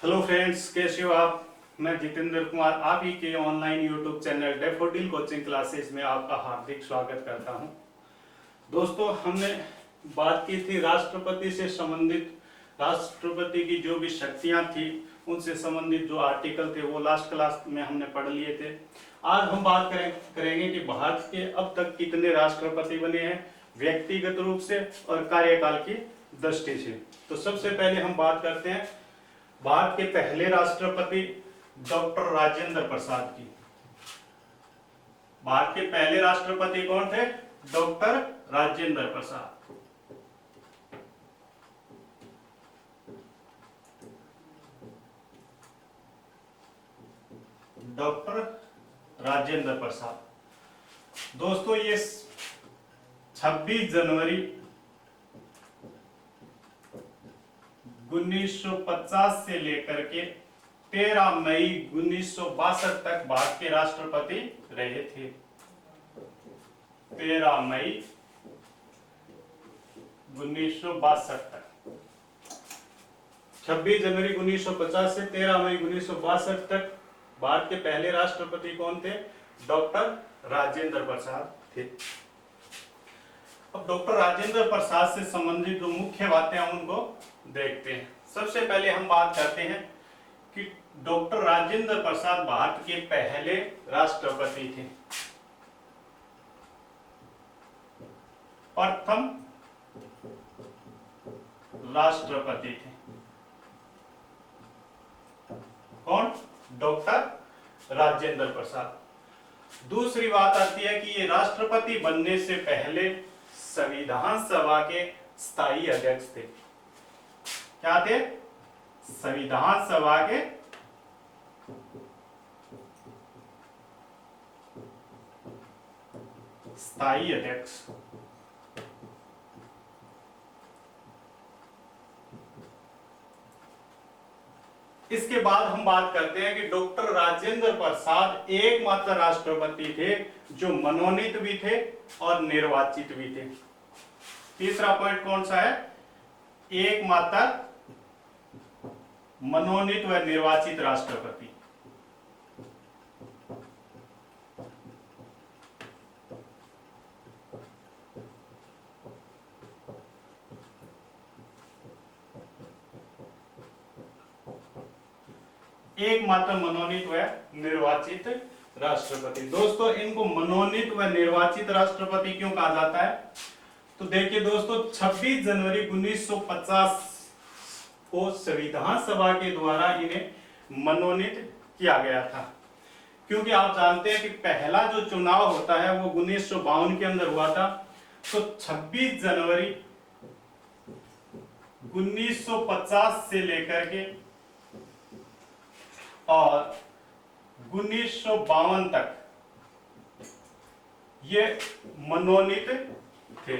Hello friends, कैसे हो आप। मैं जितेंद्र कुमार आप ही के online YouTube channel daffodil coaching classes में आपका हार्दिक स्वागत करता हूं। दोस्तों, हमने बात की थी राष्ट्रपति से संबंधित, राष्ट्रपति की जो भी शक्तियां थी उनसे संबंधित जो आर्टिकल थे वो लास्ट क्लास में हमने पढ़ लिए थे। आज हम बात करेंगे कि भारत के अब तक कितने राष्ट्रपति बने हैं व्यक्तिगत रूप से और कार्यकाल की दृष्टि से। तो सबसे पहले हम बात करते हैं भारत के पहले राष्ट्रपति डॉक्टर राजेंद्र प्रसाद की। भारत के पहले राष्ट्रपति कौन थे? डॉक्टर राजेंद्र प्रसाद। डॉक्टर राजेंद्र प्रसाद। दोस्तों, ये 26 जनवरी 1950 से लेकर के 13 मई 1962 तक भारत के राष्ट्रपति रहे थे। 13 मई 1962 तक। 26 जनवरी 1950 से 13 मई 1962 तक भारत के पहले राष्ट्रपति कौन थे? डॉक्टर राजेंद्र प्रसाद थे। अब डॉक्टर राजेंद्र प्रसाद से संबंधित जो मुख्य बातें हैं उनको देखते हैं। सबसे पहले हम बात करते हैं कि डॉक्टर राजेंद्र प्रसाद भारत के पहले राष्ट्रपति थे। प्रथम राष्ट्रपति थे। कौन? डॉक्टर राजेंद्र प्रसाद। दूसरी बात आती है कि ये राष्ट्रपति बनने से पहले संविधान सभा के स्थायी अध्यक्ष थे। क्या थे? संविधान सभा के स्थायी अध्यक्ष। इसके बाद हम बात करते हैं कि डॉक्टर राजेंद्र प्रसाद एकमात्र राष्ट्रपति थे जो मनोनीत भी थे और निर्वाचित भी थे। तीसरा पॉइंट कौन सा है? एकमात्र मनोनीत व निर्वाचित राष्ट्रपति। एकमात्र मनोनीत व निर्वाचित राष्ट्रपति। दोस्तों, इनको मनोनीत व निर्वाचित राष्ट्रपति क्यों कहा जाता है? तो देखिए दोस्तों, 26 जनवरी 1950 को संविधान सभा के द्वारा इन्हें मनोनीत किया गया था। क्योंकि आप जानते हैं कि पहला जो चुनाव होता है वो 1952 के अंदर हुआ था। तो 26 जनवरी 1950 से लेकर के और 1952 तक ये मनोनीत थे।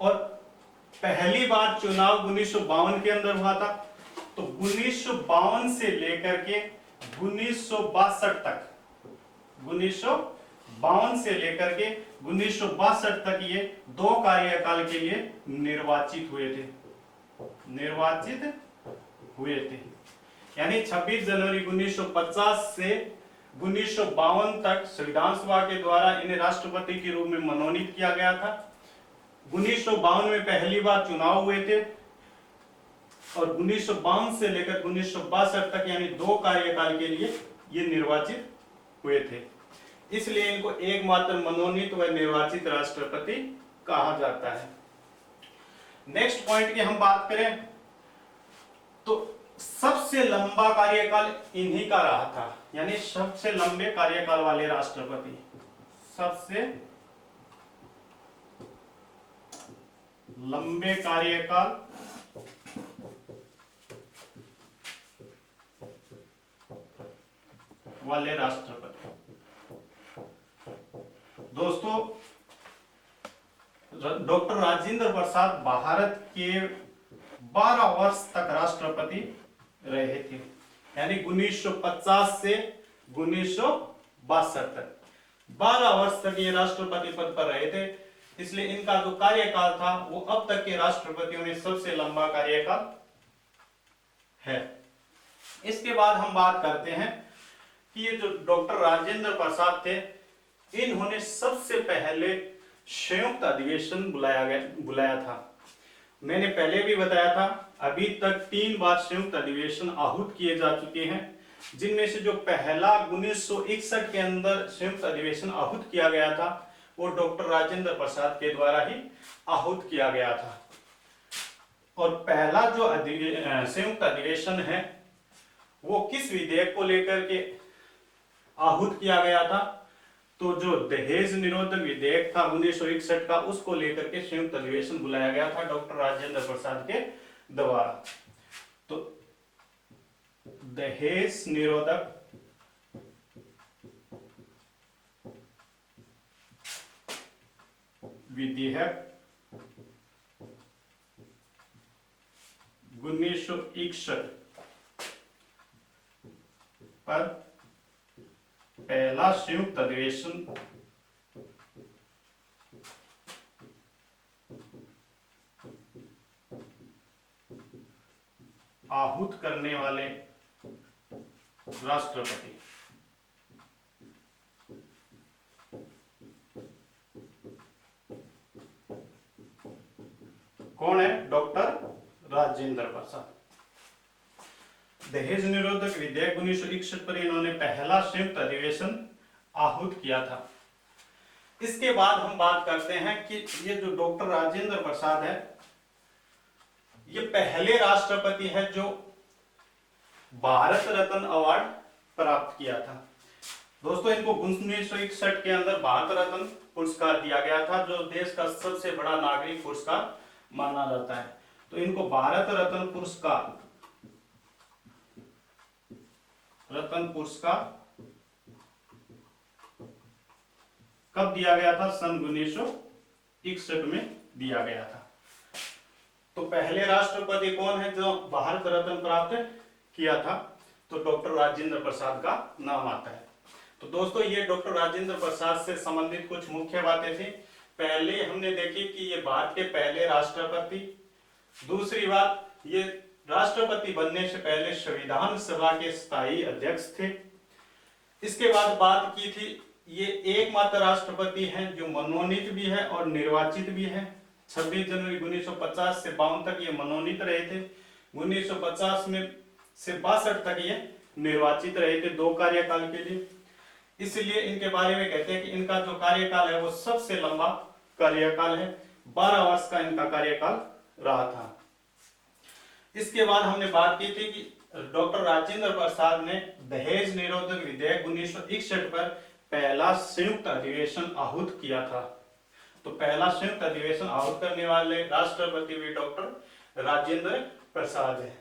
और पहली बार चुनाव 1952 के अंदर हुआ था। तो 1952 से लेकर के 1962 तक, 1952 से लेकर के 1962 तक ये 2 कार्यकाल के लिए निर्वाचित हुए थे। यानी 26 जनवरी 1950 से 1952 तक संविधान सभा के द्वारा इन्हें राष्ट्रपति के रूप में मनोनीत किया गया था। 1952 में पहली बार चुनाव हुए थे और 1952 से लेकर 1962 तक यानी 2 कार्यकाल के लिए ये निर्वाचित हुए थे। इसलिए इनको एकमात्र मनोनीत व निर्वाचित राष्ट्रपति कहा जाता है। नेक्स्ट पॉइंट की हम बात करें तो सबसे लंबा कार्यकाल इन्हीं का रहा था। यानी सबसे लंबे कार्यकाल वाले राष्ट्रपति, सबसे लंबे कार्यकाल वाले राष्ट्रपति। दोस्तों, डॉक्टर राजेंद्र प्रसाद भारत के 12 वर्ष तक राष्ट्रपति रहे थे। यानी 1950 से 1962 तक 12 वर्ष तक ये राष्ट्रपति पद पर रहे थे। इसलिए इनका जो कार्यकाल था वो अब तक के राष्ट्रपतियों में सबसे लंबा कार्यकाल है। इसके बाद हम बात करते हैं कि ये जो डॉक्टर राजेंद्र प्रसाद थे, इन्होंने सबसे पहले संयुक्त अधिवेशन बुलाया था। मैंने पहले भी बताया था, अभी तक 3 बार संयुक्त अधिवेशन आहूत किए जा चुके हैं, जिनमें से जो पहला 1961 के अंदर संयुक्त अधिवेशन आहूत किया गया था वो डॉक्टर राजेंद्र प्रसाद के द्वारा ही आहूत किया गया था। और पहला जो संयुक्त अधिवेशन है वो किस विधेयक को लेकर के आहूत किया गया था? तो जो दहेज निरोधक विधेयक था 1961 का, उसको लेकर के संयुक्त अधिवेशन बुलाया गया था डॉक्टर राजेंद्र प्रसाद के द्वारा। तो दहेज निरोधक विधेयक 1961 पर पहला संयुक्त अधिवेशन आहूत करने वाले राष्ट्रपति कौन है? डॉक्टर राजेंद्र प्रसाद। दहेज निरोधक विधेयक 1961 पर इन्होंने पहला संयुक्त अधिवेशन आहूत किया था। इसके बाद हम बात करते हैं कि ये जो डॉक्टर राजेंद्र प्रसाद है, ये पहले राष्ट्रपति है जो भारत रत्न अवार्ड प्राप्त किया था। दोस्तों, इनको 1961 के अंदर भारत रत्न पुरस्कार दिया गया था, जो देश का सबसे बड़ा नागरिक पुरस्कार माना जाता है। तो इनको भारत रत्न पुरस्कार कब दिया गया था? सन 1961 में दिया गया था। तो पहले राष्ट्रपति कौन है जो भारत रत्न प्राप्त किया था? तो डॉक्टर राजेंद्र प्रसाद का नाम आता है। तो दोस्तों, ये डॉक्टर राजेंद्र प्रसाद से संबंधित कुछ मुख्य बातें थी। पहले हमने देखी कि ये भारत के पहले राष्ट्रपति, दूसरी बात ये राष्ट्रपति बनने से पहले संविधान सभा के स्थायी अध्यक्ष थे। इसके बाद बात की थी ये एकमात्र राष्ट्रपति हैं जो मनोनीत भी है और निर्वाचित भी है। 26 जनवरी 1950 से 52 तक ये मनोनीत रहे थे। 1950 में से 62 तक ये निर्वाचित रहे थे 2 कार्यकाल के लिए। इसलिए इनके बारे में कहते हैं कि इनका जो कार्यकाल है वो सबसे लंबा कार्यकाल है। 12 वर्ष का इनका कार्यकाल रहा था। इसके बाद हमने बात की थी कि डॉक्टर राजेंद्र प्रसाद ने दहेज निरोधक विधेयक 1961 पर पहला संयुक्त अधिवेशन आहूत किया था। तो पहला संयुक्त अधिवेशन आहूत करने वाले राष्ट्रपति भी डॉक्टर राजेंद्र प्रसाद है।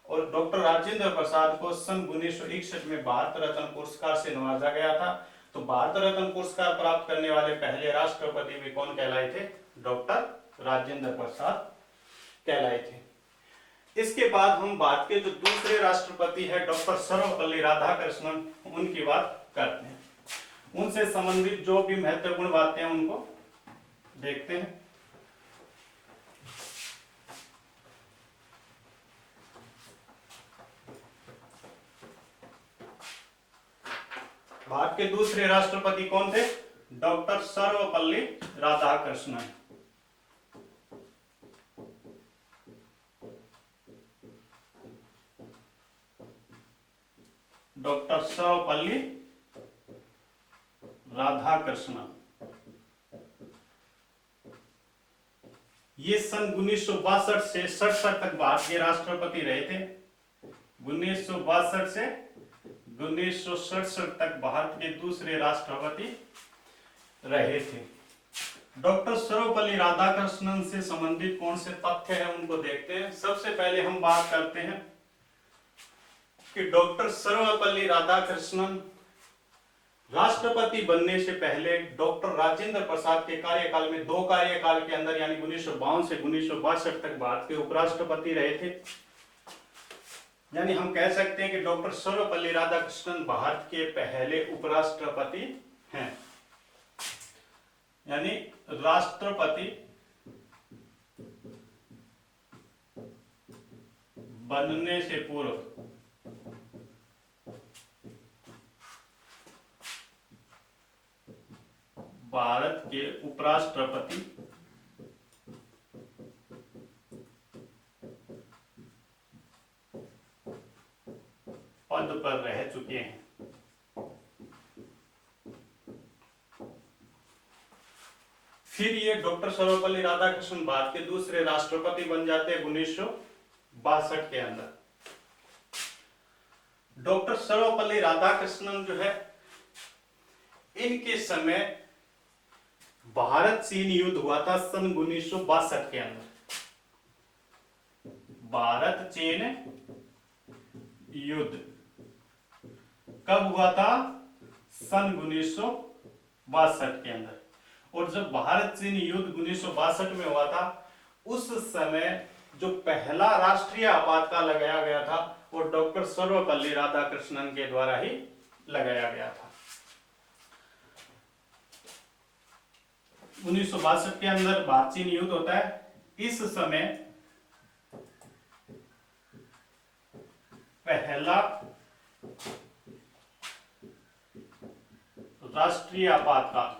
और डॉक्टर राजेंद्र प्रसाद को सन 1961 में भारत रत्न पुरस्कार से नवाजा गया था। तो भारत रत्न पुरस्कार प्राप्त करने वाले पहले राष्ट्रपति भी कौन कहलाए थे? डॉक्टर राजेंद्र प्रसाद कहलाए थे। इसके बाद हम भारत के जो दूसरे राष्ट्रपति है डॉक्टर सर्वपल्ली राधाकृष्णन, उनकी बात करते हैं। उनसे संबंधित जो भी महत्वपूर्ण बातें हैं उनको देखते हैं। भारत के दूसरे राष्ट्रपति कौन थे? डॉक्टर सर्वपल्ली राधाकृष्णन। डॉक्टर सर्वपल्ली राधाकृष्णन ये सन 1962 से 67 तक भारत के राष्ट्रपति रहे थे। 1962 से 1967 तक भारत के दूसरे राष्ट्रपति रहे थे। डॉक्टर सर्वपल्ली राधाकृष्णन से संबंधित कौन से तथ्य हैं उनको देखते हैं। सबसे पहले हम बात करते हैं कि डॉक्टर सर्वपल्ली राधाकृष्णन राष्ट्रपति बनने से पहले डॉक्टर राजेंद्र प्रसाद के कार्यकाल में 2 कार्यकाल के अंदर यानी 1952 से 1962 तक भारत के उपराष्ट्रपति रहे थे। यानी हम कह सकते हैं कि डॉक्टर सर्वपल्ली राधाकृष्णन भारत के पहले उपराष्ट्रपति हैं। यानी राष्ट्रपति बनने से पूर्व भारत के उपराष्ट्रपति पद पर रह चुके हैं। फिर ये डॉक्टर सर्वपल्ली राधाकृष्णन भारत के दूसरे राष्ट्रपति बन जाते हैं 1962 के अंदर। डॉक्टर सर्वपल्ली राधाकृष्णन जो है, इनके समय भारत चीन युद्ध हुआ था सन 1962 के अंदर। भारत चीन युद्ध कब हुआ था? सन 1962 के अंदर। और जब भारत चीन युद्ध 1962 में हुआ था, उस समय जो पहला राष्ट्रीय आपातकाल लगाया गया था वो डॉक्टर सर्वपल्ली राधाकृष्णन के द्वारा ही लगाया गया था। 1962 के अंदर भारत चीन युद्ध होता है। इस समय पहला राष्ट्रीय आपातकाल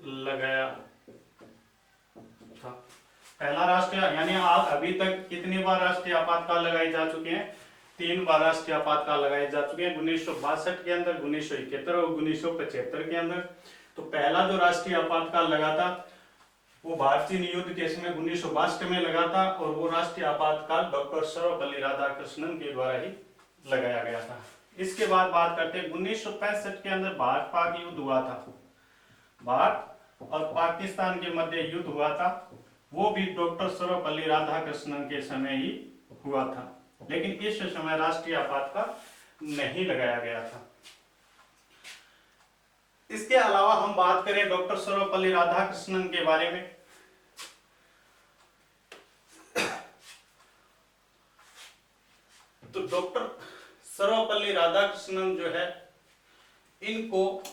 लगाया था। पहला राष्ट्रीय, यानी आप अभी तक कितनी बार राष्ट्रीय आपातकाल लगाए जा चुके हैं? 3 बार राष्ट्रीय आपातकाल लगाए जा चुके हैं, 1962 के अंदर, 1971 और 1975 के अंदर। तो पहला जो राष्ट्रीय आपातकाल लगा था वो भारत चीन युद्ध के समय 1962 में लगा था, और वो राष्ट्रीय आपातकाल डॉक्टर सर्वपल्ली राधाकृष्णन के द्वारा ही लगाया गया था। इसके बाद बात करते हैं 1965 के अंदर भारत पाक युद्ध हुआ था। भारत और पाकिस्तान के मध्य युद्ध हुआ था, वो भी डॉक्टर सर्वपल्ली राधाकृष्णन के समय ही हुआ था, लेकिन इस समय राष्ट्रीय आपातकाल नहीं लगाया गया था। इसके अलावा हम बात करें डॉक्टर सर्वपल्ली राधाकृष्णन के बारे में, तो डॉक्टर सर्वपल्ली राधाकृष्णन जो है, इनको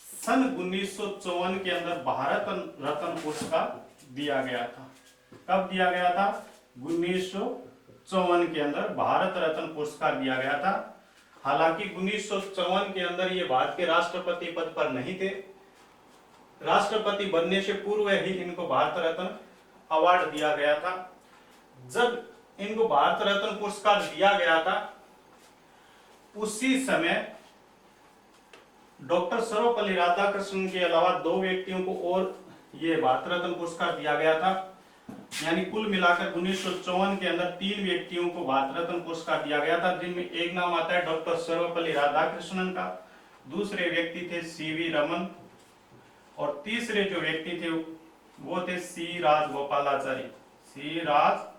सन 1954 के अंदर भारत रत्न पुरस्कार दिया गया था। कब दिया गया था? 1954 के अंदर भारत रत्न पुरस्कार दिया गया था। हालांकि 1954 के अंदर ये भारत के राष्ट्रपति पद पर नहीं थे। राष्ट्रपति बनने से पूर्व ही इनको भारत रत्न अवार्ड दिया गया था। जब इनको भारत रत्न पुरस्कार दिया गया था, उसी समय डॉक्टर सर्वपल्ली राधाकृष्णन के अलावा 2 व्यक्तियों को और ये भारत रत्न पुरस्कार दिया गया था। यानी कुल मिलाकर 1954 के अंदर 3 व्यक्तियों को भारत रत्न पुरस्कार दिया गया था, जिनमें एक नाम आता है डॉक्टर सर्वपल्ली राधाकृष्णन का, दूसरे व्यक्ति थे सीवी रमन, और तीसरे जो व्यक्ति थे वो थे सी राजगोपालाचारी। सी राजगोपालाचारी।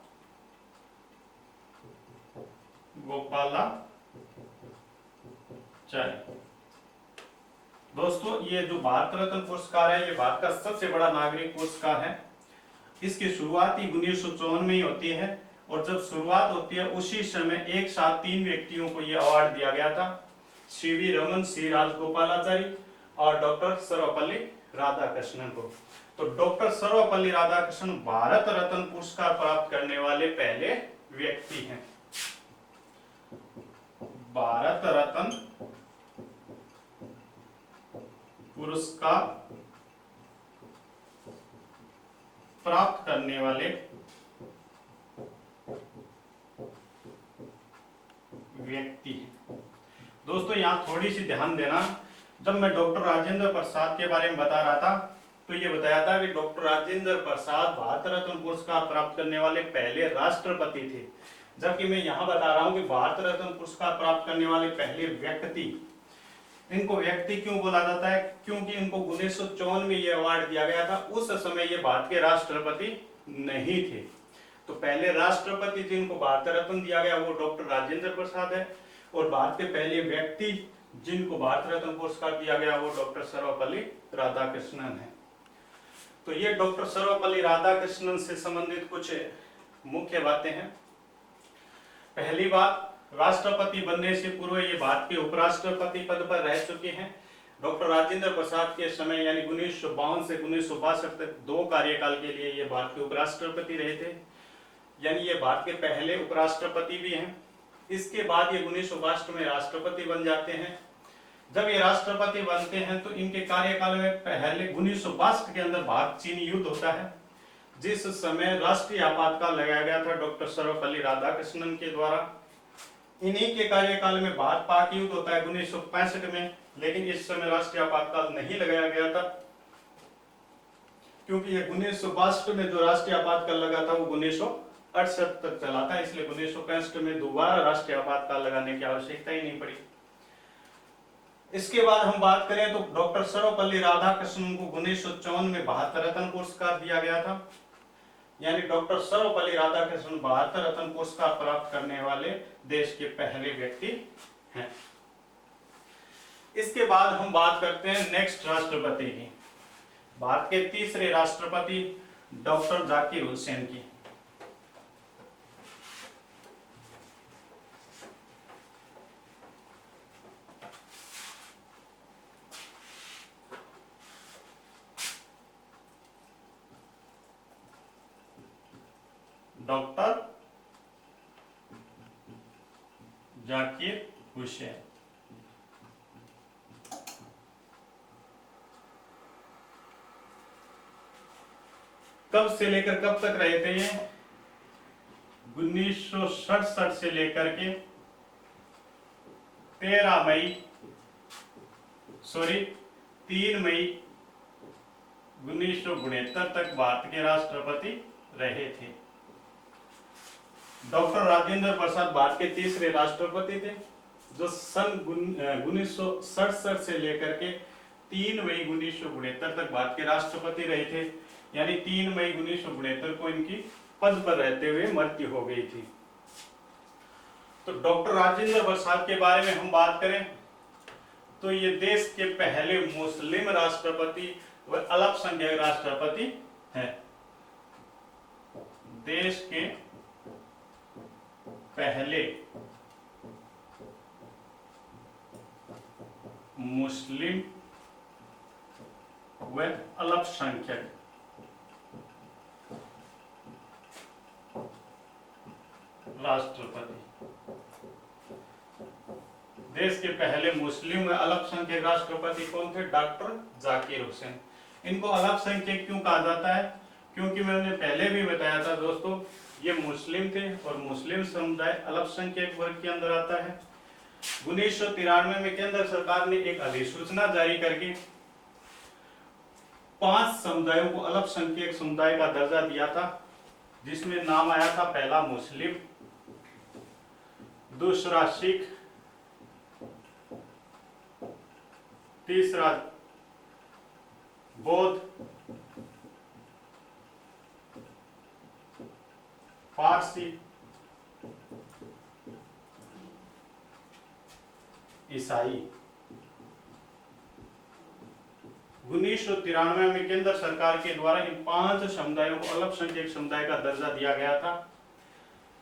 दोस्तों, ये जो भारत रत्न पुरस्कार है, ये भारत का सबसे बड़ा नागरिक पुरस्कार है। इसकी शुरुआत ही 1954 में ही होती है, और जब शुरुआत होती है उसी समय एक साथ 3 व्यक्तियों को यह अवार्ड दिया गया था, सीवी रमन, सी राजगोपालाचारी और डॉक्टर सर्वपल्ली राधाकृष्णन को। तो डॉक्टर सर्वपल्ली राधाकृष्णन भारत रत्न पुरस्कार प्राप्त करने वाले पहले व्यक्ति हैं। भारत रत्न पुरस्कार प्राप्त करने वाले व्यक्ति हैं। दोस्तों, यहां थोड़ी सी ध्यान देना, जब मैं डॉक्टर राजेंद्र प्रसाद के बारे में बता रहा था तो ये बताया था कि डॉक्टर राजेंद्र प्रसाद भारत रत्न पुरस्कार प्राप्त करने वाले पहले राष्ट्रपति थे, जबकि मैं यहां बता रहा हूं कि भारत रत्न पुरस्कार प्राप्त करने वाले पहले व्यक्ति। इनको व्यक्ति क्यों बोला जाता है? क्योंकि इनको 1954 में ये अवार्ड दिया गया था। उस समय ये भारत के राष्ट्रपति नहीं थे। तो पहले राष्ट्रपति जिनको भारत रत्न दिया गया वो डॉक्टर राजेंद्र प्रसाद है, और भारत के पहले व्यक्ति जिनको भारत रत्न पुरस्कार दिया गया वो डॉक्टर सर्वपल्ली राधाकृष्णन है। तो ये डॉक्टर सर्वपल्ली राधाकृष्णन से संबंधित कुछ मुख्य बातें हैं। पहली बात, राष्ट्रपति बनने से पूर्व ये भारत के उपराष्ट्रपति पद पर रह चुके हैं। डॉक्टर राजेंद्र प्रसाद के समय यानी 1952 से 1962 तक 2 कार्यकाल के लिए ये भारत के उपराष्ट्रपति रहे थे, यानी ये भारत के पहले उपराष्ट्रपति भी हैं। इसके बाद ये 1962 में राष्ट्रपति बन जाते हैं। जब ये राष्ट्रपति बनते हैं तो इनके कार्यकाल में पहले 1962 के अंदर भारत चीन युद्ध होता है, जिस समय राष्ट्रीय आपातकाल लगाया गया था डॉक्टर सर्वपल्ली राधाकृष्णन के द्वारा। इन्हीं के कार्यकाल में भारत पाक युद्ध होता है 1965 में, लेकिन इस समय राष्ट्रीय आपातकाल नहीं लगाया गया था, क्योंकि ये 1962 में जो राष्ट्रीय आपातकाल लगा था वो 1968 तक चला था, इसलिए 1965 में दोबारा राष्ट्रीय आपातकाल लगाने की आवश्यकता ही नहीं पड़ी। इसके बाद हम बात करें तो डॉक्टर सर्वपल्ली राधाकृष्णन को 1954 में भारत रत्न पुरस्कार दिया गया था, यानी डॉक्टर सर्वपल्ली राधाकृष्णन भारत रत्न पुरस्कार प्राप्त करने वाले देश के पहले व्यक्ति हैं। इसके बाद हम बात करते हैं नेक्स्ट राष्ट्रपति की, भारत के तीसरे राष्ट्रपति डॉक्टर जाकिर हुसैन की। डॉक्टर जाकिर हुसैन कब से लेकर कब तक रहे थे ये? 1967 से लेकर के 3 मई 1969 तक भारत के राष्ट्रपति रहे थे। डॉक्टर राजेंद्र प्रसाद भारत के तीसरे राष्ट्रपति थे, जो सन 1967 से लेकर के 3 मई 1969 तक भारत के राष्ट्रपति रहे थे, यानी 3 मई 1969 को इनकी पद पर रहते हुए मृत्यु हो गई थी। तो डॉक्टर राजेंद्र प्रसाद के बारे में हम बात करें तो ये देश के पहले मुस्लिम राष्ट्रपति व अल्पसंख्यक राष्ट्रपति हैं। देश के पहले मुस्लिम व अल्पसंख्यक राष्ट्रपति, देश के पहले मुस्लिम व अल्पसंख्यक राष्ट्रपति कौन थे? डॉक्टर जाकिर हुसैन। इनको अल्पसंख्यक क्यों कहा जाता है? क्योंकि मैंने पहले भी बताया था दोस्तों, ये मुस्लिम थे और मुस्लिम समुदाय अल्पसंख्यक वर्ग के अंदर आता है। 1993 में केंद्र सरकार ने एक अधिसूचना जारी करके 5 समुदायों को अल्पसंख्यक समुदाय का दर्जा दिया था, जिसमें नाम आया था पहला मुस्लिम, दूसरा सिख, तीसरा बौद्ध, पारसी, ईसाई। 1993 में केंद्र सरकार के द्वारा इन 5 समुदायों को अल्पसंख्यक समुदाय का दर्जा दिया गया था,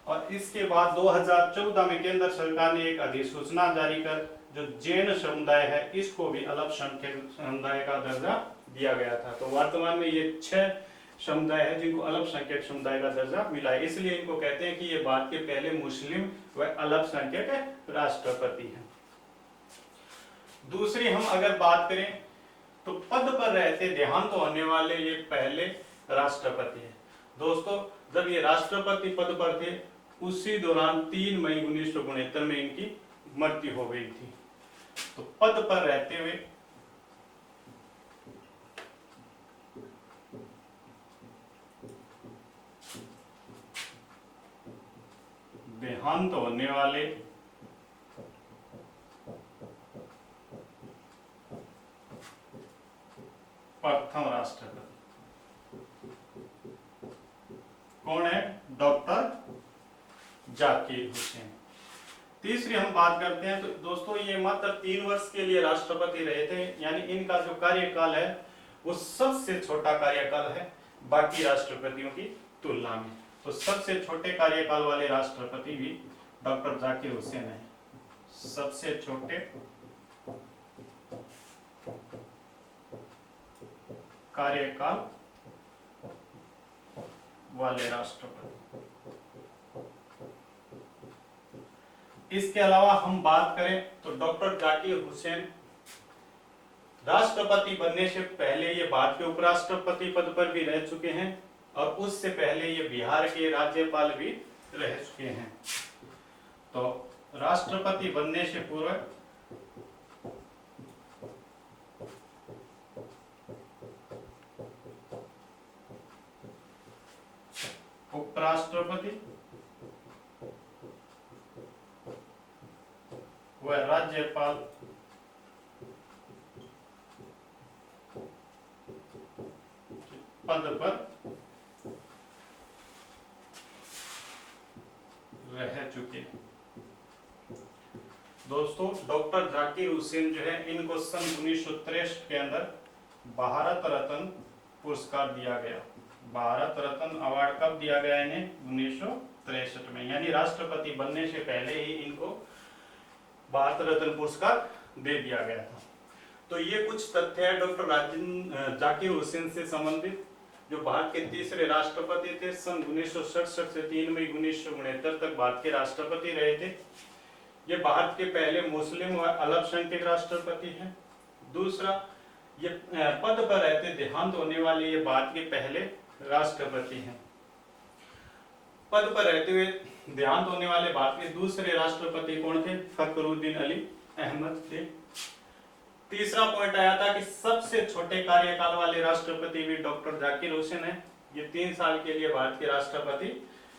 और इसके बाद 2014 में केंद्र सरकार ने एक अधिसूचना जारी कर जो जैन समुदाय है इसको भी अल्पसंख्यक समुदाय का दर्जा दिया गया था। तो वर्तमान में ये 6 समुदाय है जिनको अल्पसंख्यक समुदाय का दर्जा मिला है, इसलिए इनको कहते हैं कि ये भारत के पहले मुस्लिम व अल्पसंख्यक राष्ट्रपति हैं। दूसरी हम अगर बात करें तो पद पर रहते देहांत होने वाले ये पहले राष्ट्रपति हैं। दोस्तों, जब ये राष्ट्रपति पद पर थे उसी दौरान 3 मई 1969 में इनकी मृत्यु हो गई थी। तो पद पर रहते हुए देहांत होने वाले प्रथम राष्ट्रपति कौन है? डॉक्टर जाकिर हुसैन। तीसरी हम बात करते हैं तो दोस्तों ये मात्र 3 वर्ष के लिए राष्ट्रपति रहे थे, यानी इनका जो कार्यकाल है वो सबसे छोटा कार्यकाल है बाकी राष्ट्रपतियों की तुलना में। तो सबसे छोटे कार्यकाल वाले राष्ट्रपति भी डॉक्टर जाकिर हुसैन है, सबसे छोटे कार्यकाल वाले राष्ट्रपति। इसके अलावा हम बात करें तो डॉक्टर जाकिर हुसैन राष्ट्रपति बनने से पहले ये भारत के उपराष्ट्रपति पद पर भी रह चुके हैं और उससे पहले ये बिहार के राज्यपाल भी रह चुके हैं। तो राष्ट्रपति बनने से पूर्व उपराष्ट्रपति व राज्यपाल पद पर रह चुके। दोस्तों डॉक्टर जाकिर हुसैन जो है इनको सन 1963 के अंदर भारत रत्न पुरस्कार दिया गया। भारत रत्न अवार्ड कब दिया गया इन्हें? 1963 में, यानी राष्ट्रपति बनने से पहले ही इनको भारत रत्न पुरस्कार दे दिया गया था। तो ये कुछ तथ्य है डॉक्टर जाकिर हुसैन से संबंधित, जो भारत के तीसरे राष्ट्रपति थे। सन 1967 से 3 मई 1969 तक भारत के राष्ट्रपति रहे थे। ये भारत के पहले मुस्लिम व अल्पसंख्यक राष्ट्रपति हैं। दूसरा, ये पद पर रहते देहांत होने वाले ये भारत के पहले राष्ट्रपति हैं। पद पर रहते हुए देहांत होने वाले भारत के दूसरे राष्ट्रपति कौन थे? फखरुद्दीन अली अहमद थे। तीसरा पॉइंट आया था कि सबसे छोटे कार्यकाल वाले राष्ट्रपति भी डॉक्टर जाकिर हुसैन है। ये 3 साल के लिए भारत के राष्ट्रपति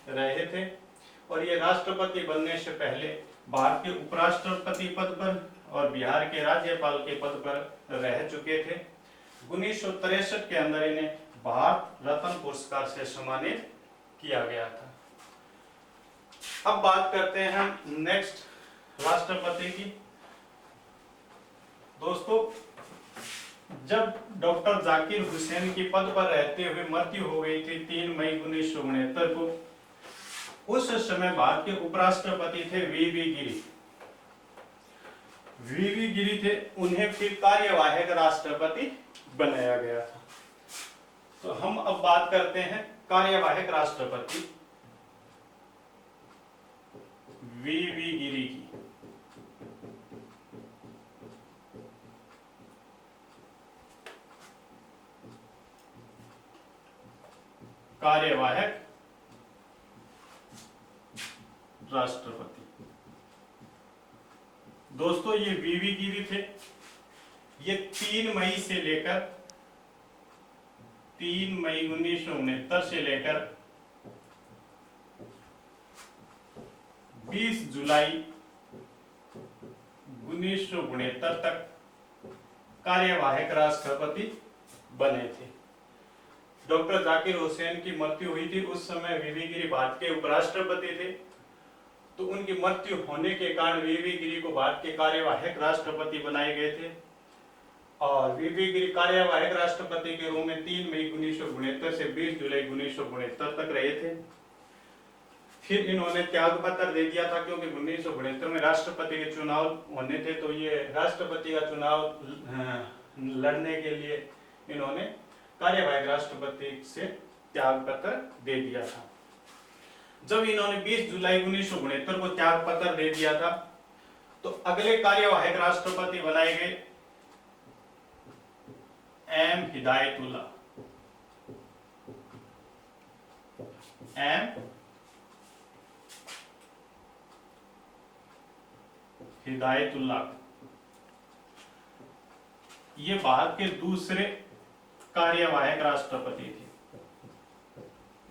रहे थे और ये राष्ट्रपति बनने से पहले भारत के उपराष्ट्रपति पद पर और बिहार के राज्यपाल के पद पर रह चुके थे। 1963 के अंदर इन्हें भारत रत्न पुरस्कार से सम्मानित किया गया था। अब बात करते हैं हम नेक्स्ट राष्ट्रपति की। दोस्तों जब डॉक्टर जाकिर हुसैन की पद पर रहते हुए मृत्यु हो गई थी 3 मई 1969 को, उस समय भारत के उपराष्ट्रपति थे वीवी गिरी। वीवी गिरी थे, उन्हें फिर कार्यवाहक राष्ट्रपति बनाया गया था। तो हम अब बात करते हैं कार्यवाहक राष्ट्रपति वीवी गिरी की। कार्यवाहक राष्ट्रपति। दोस्तों ये वीवी गिरी थे। ये 3 मई से लेकर 3 मई 1969 से लेकर 20 जुलाई 1969 तक कार्यवाहक राष्ट्रपति बने थे। डॉक्टर जाकिर हुसैन की मृत्यु हुई थी, उस समय वीवी गिरी भारत के उपराष्ट्रपति थे। तो उनकी मृत्यु होने के कारण वीवी गिरी को भारत के कार्यवाहक राष्ट्रपति बनाए गए थे और वीवी गिरी कार्यवाहक राष्ट्रपति के रूप में 3 मई 1969 से 20 जुलाई 1969 तक रहे थे। फिर इन्होंने त्याग पत्र दे दिया था, क्योंकि 1969 में राष्ट्रपति के चुनाव होने थे। तो ये राष्ट्रपति का चुनाव लड़ने के लिए इन्होंने कार्यवाहक राष्ट्रपति से त्याग पत्र दे दिया था। जब इन्होंने 20 जुलाई 1969 को त्याग पत्र दे दिया था, तो अगले कार्यवाहक राष्ट्रपति बनाए गए एम हिदायतुल्लाह। एम हिदायतुल्लाह ये भारत के दूसरे कार्यवाहक राष्ट्रपति थे।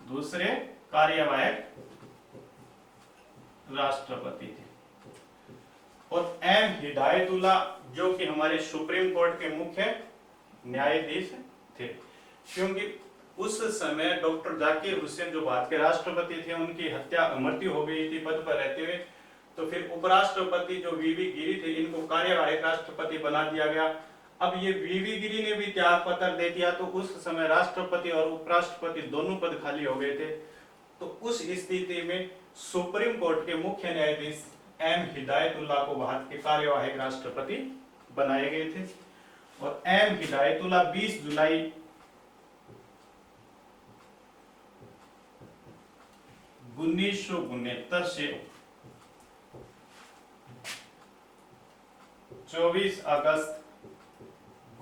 दूसरे कार्यवाहक राष्ट्रपति थे। और एम हिदायतुल्लाह जो कि हमारे सुप्रीम कोर्ट के मुख्य न्यायाधीश थे, क्योंकि उस समय डॉक्टर जाकिर हुसैन जो भारत के राष्ट्रपति थे, उनकी मृत्यु हो गई थी पद पर रहते हुए। तो फिर उपराष्ट्रपति जो वीवी गिरी थे, इनको कार्यवाहक राष्ट्रपति बना दिया गया। अब ये वीवी गिरी ने भी त्याग पत्र दे दिया, तो उस समय राष्ट्रपति और उपराष्ट्रपति दोनों पद खाली हो गए थे। तो उस स्थिति में सुप्रीम कोर्ट के मुख्य न्यायाधीश एम हिदायतुल्लाह को भारत के कार्यवाहक राष्ट्रपति बनाए गए थे। और एम हिदायतुल्लाह 20 जुलाई 1969 से 24 अगस्त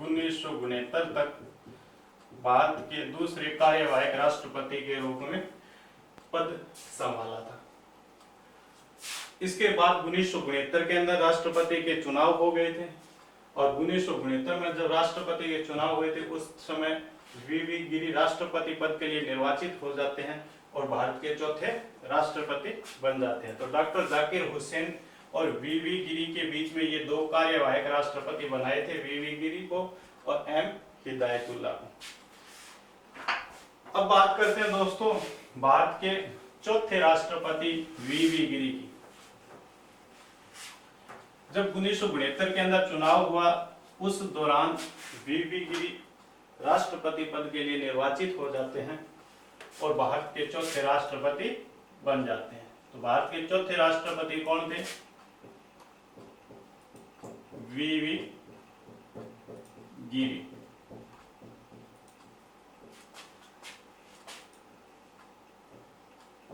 1969 तक भारत के दूसरे कार्यवाहक राष्ट्रपति के रूप में पद संभाला था। इसके बाद 1969 के अंदर राष्ट्रपति के चुनाव हो गए थे और 1969 में जब राष्ट्रपति के चुनाव हुए थे उस समय वीवी गिरी राष्ट्रपति पद के लिए निर्वाचित हो जाते हैं और भारत के चौथे राष्ट्रपति बन जाते हैं। तो डॉक्टर जाकिर हुसैन और वीवी गिरी के बीच में ये दो कार्यवाहक राष्ट्रपति बनाए थे, वीवी गिरी को और एम हिदायतुल्लाह को। अब बात करते हैं दोस्तों भारत के चौथे राष्ट्रपति वीवी गिरी की। जब 1969 के अंदर चुनाव हुआ उस दौरान वीवी गिरी राष्ट्रपति पद के लिए निर्वाचित हो जाते हैं और भारत के चौथे राष्ट्रपति बन जाते हैं। तो भारत के चौथे राष्ट्रपति कौन थे? वीवी गिरी।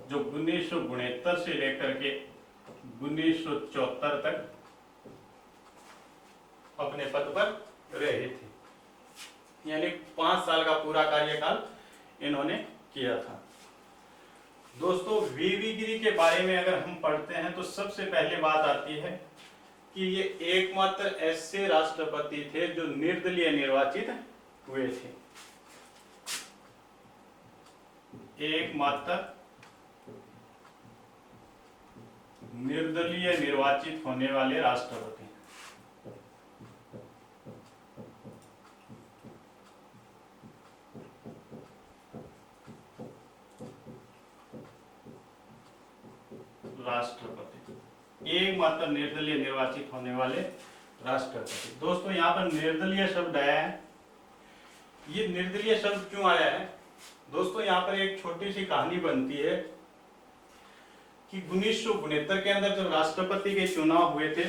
जो 1969 से लेकर के 1974 तक अपने पद पर रहे थे, यानी 5 साल का पूरा कार्यकाल इन्होंने किया था। दोस्तों वीवी गिरी के बारे में अगर हम पढ़ते हैं तो सबसे पहले बात आती है कि ये एकमात्र ऐसे राष्ट्रपति थे जो निर्दलीय निर्वाचित हुए थे। एकमात्र निर्दलीय निर्वाचित होने वाले राष्ट्रपति। एकमात्र निर्दलीय निर्वाचित होने वाले राष्ट्रपति। दोस्तों यहाँ पर निर्दलीय शब्द आया है। ये निर्दलीय शब्द क्यों आया है? दोस्तों यहाँ पर एक छोटी सी कहानी बनती है कि 1969 के अंदर जब राष्ट्रपति के चुनाव हुए थे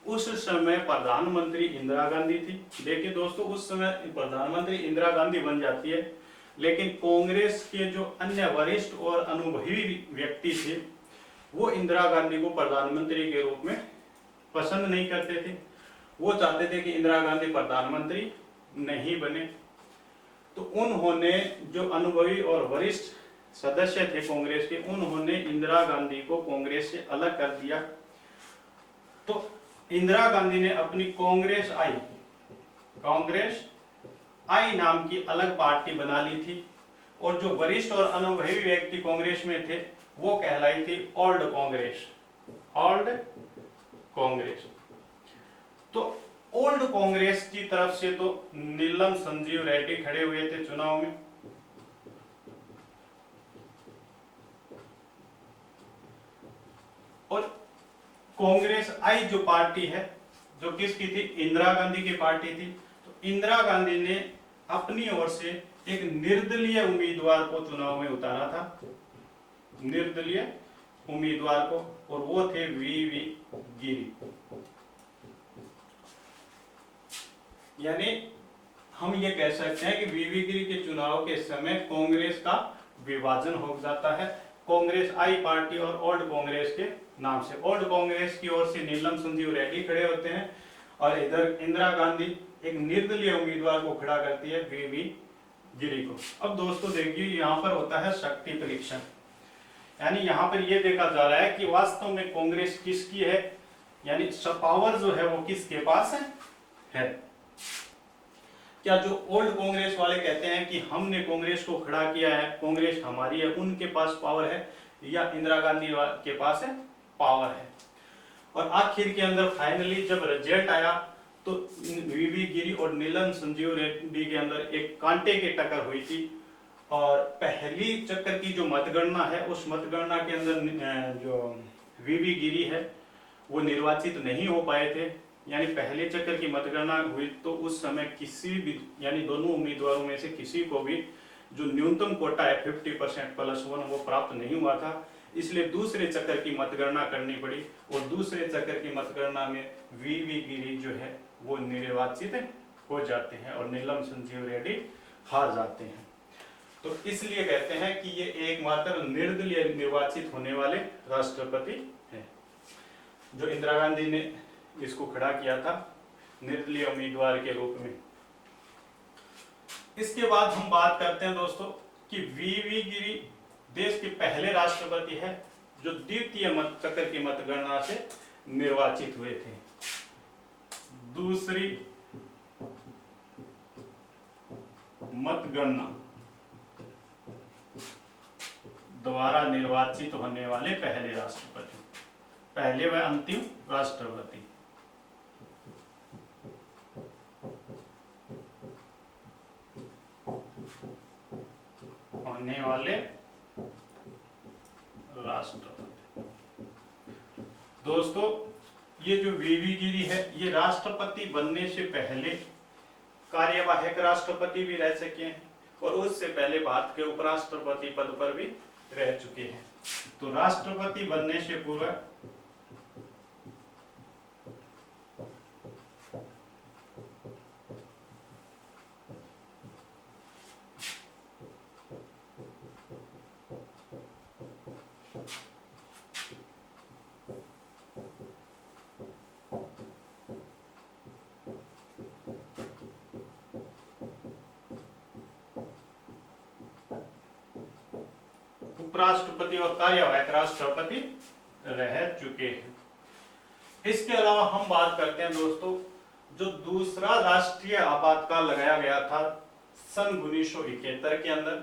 उस समय प्रधानमंत्री इंदिरा गांधी थी। देखिए दोस्तों उस समय प्रधानमंत्री इंदिरा गांधी बन जाती है, लेकिन कांग्रेस के जो अन्य वरिष्ठ और अनुभवी व्यक्ति थे वो इंदिरा गांधी को प्रधानमंत्री के रूप में पसंद नहीं करते थे। वो चाहते थे कि इंदिरा गांधी प्रधानमंत्री नहीं बने। तो उन्होंने जो अनुभवी और वरिष्ठ सदस्य थे कांग्रेस के, उन्होंने इंदिरा गांधी को कांग्रेस से अलग कर दिया। तो इंदिरा गांधी ने अपनी कांग्रेस आई नाम की अलग पार्टी बना ली थी और जो वरिष्ठ और अनुभवी व्यक्ति कांग्रेस में थे वो कहलाई थी ओल्ड कांग्रेस। तो ओल्ड कांग्रेस की तरफ से तो नीलम संजीव रेड्डी खड़े हुए थे चुनाव में। और कांग्रेस आई जो पार्टी है जो किसकी थी? इंदिरा गांधी की पार्टी थी। तो इंदिरा गांधी ने अपनी ओर से एक निर्दलीय उम्मीदवार को चुनाव में उतारा था, निर्दलीय उम्मीदवार को, और वो थे वीवी गिरी। यानी हम ये कह सकते हैं कि वीवी गिरी के चुनाव के समय कांग्रेस का विभाजन हो जाता है कांग्रेस आई पार्टी और ओल्ड कांग्रेस के नाम से। ओल्ड कांग्रेस की ओर से नीलम संजीव रेड्डी खड़े होते हैं और इधर इंदिरा गांधी एक निर्दलीय उम्मीदवार को खड़ा करती है, वीवी गिरी को। अब दोस्तों देखिए यहाँ पर होता है शक्ति परीक्षण, यानी यहाँ पर यह देखा जा रहा है कि वास्तव में कांग्रेस किसकी है, यानी पावर जो है वो किसके पास है। क्या जो ओल्ड कांग्रेस वाले कहते हैं कि हमने कांग्रेस को खड़ा किया है, कांग्रेस हमारी है, उनके पास पावर है, या इंदिरा गांधी के पास है पावर है। और आखिर के अंदर फाइनली जब रिजल्ट आया तो वीवी गिरी और नीलम संजीव रेड्डी के अंदर एक कांटे की टक्कर हुई थी। और पहली चक्कर की जो मतगणना है उस मतगणना के अंदर जो वीवी गिरी है वो निर्वाचित नहीं हो पाए थे, यानी पहले चक्कर की मतगणना हुई तो उस समय किसी भी, यानी दोनों उम्मीदवारों में से किसी को भी जो न्यूनतम कोटा है 50% +1 वो प्राप्त नहीं हुआ था। इसलिए दूसरे चक्कर की मतगणना करनी पड़ी और दूसरे चक्कर की मतगणना में वीवी गिरी जो है वो निर्वाचित हो जाते हैं और नीलम संजीव रेड्डी हार जाते हैं। तो इसलिए कहते हैं कि ये एकमात्र निर्दलीय निर्वाचित होने वाले राष्ट्रपति हैं। जो इंदिरा गांधी ने इसको खड़ा किया था निर्दलीय उम्मीदवार के रूप में। इसके बाद हम बात करते हैं दोस्तों कि वीवी गिरी देश के पहले राष्ट्रपति है जो द्वितीय मत चक्कर की मतगणना से निर्वाचित हुए थे। दूसरी मतगणना द्वारा निर्वाचित होने वाले पहले राष्ट्रपति, पहले व अंतिम राष्ट्रपति। होने वाले राष्ट्रपति। दोस्तों ये जो वीवी गिरी है ये राष्ट्रपति बनने से पहले कार्यवाहक राष्ट्रपति भी रह चुके हैं और उससे पहले भारत के उपराष्ट्रपति पद पर भी रह चुके हैं। तो राष्ट्रपति बनने से पूर्व उपराष्ट्रपति और कार्यवाहक राष्ट्रपति रह चुके हैं। इसके अलावा हम बात करते हैं दोस्तों जो दूसरा राष्ट्रीय आपातकाल लगाया गया था सन 1971 के अंदर,